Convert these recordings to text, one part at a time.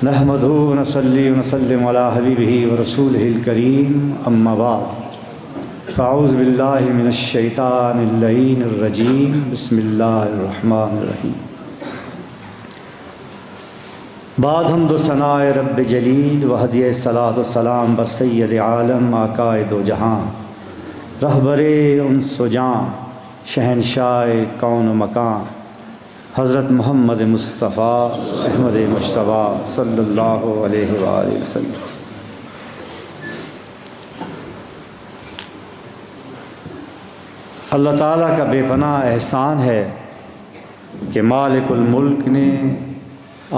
نحمدہ ونصلی ونسلم علی حبیبہ ورسولہ الکریم اما بعد فاعوذ باللہ من الشیطان اللعین الرجیم بسم اللہ الرحمن الرحیم۔ بعد حمد و ثناء رب جلیل و ہدیہ صلاۃ و سلام بر سید عالم آقائے دو جہاں، رہبر انس و جاں، شہنشاہ کون و مکان، حضرت محمد مصطفیٰ احمد مجتبیٰ صلی اللہ علیہ وآلہ وسلم۔ اللہ تعالیٰ کا بے پناہ احسان ہے کہ مالک الملک نے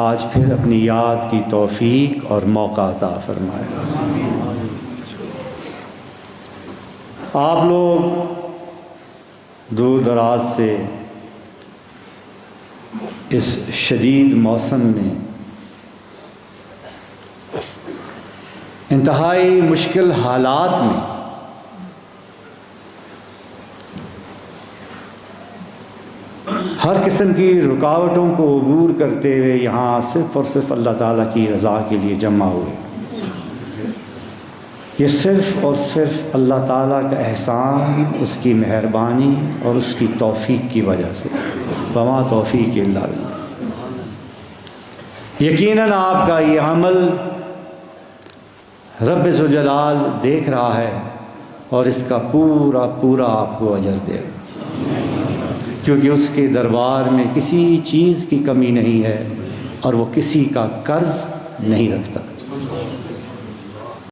آج پھر اپنی یاد کی توفیق اور موقع عطا فرمایا۔ آپ لوگ دور دراز سے اس شدید موسم میں انتہائی مشکل حالات میں ہر قسم کی رکاوٹوں کو عبور کرتے ہوئے یہاں صرف اور صرف اللہ تعالیٰ کی رضا کے لیے جمع ہوئے۔ یہ صرف اور صرف اللہ تعالیٰ کا احسان، اس کی مہربانی اور اس کی توفیق کی وجہ سے، وما توفیق الا باللہ۔ یقیناً آپ کا یہ عمل رب ذوالجلال دیکھ رہا ہے اور اس کا پورا پورا آپ کو اجر دے گا، کیونکہ اس کے دربار میں کسی چیز کی کمی نہیں ہے اور وہ کسی کا قرض نہیں رکھتا۔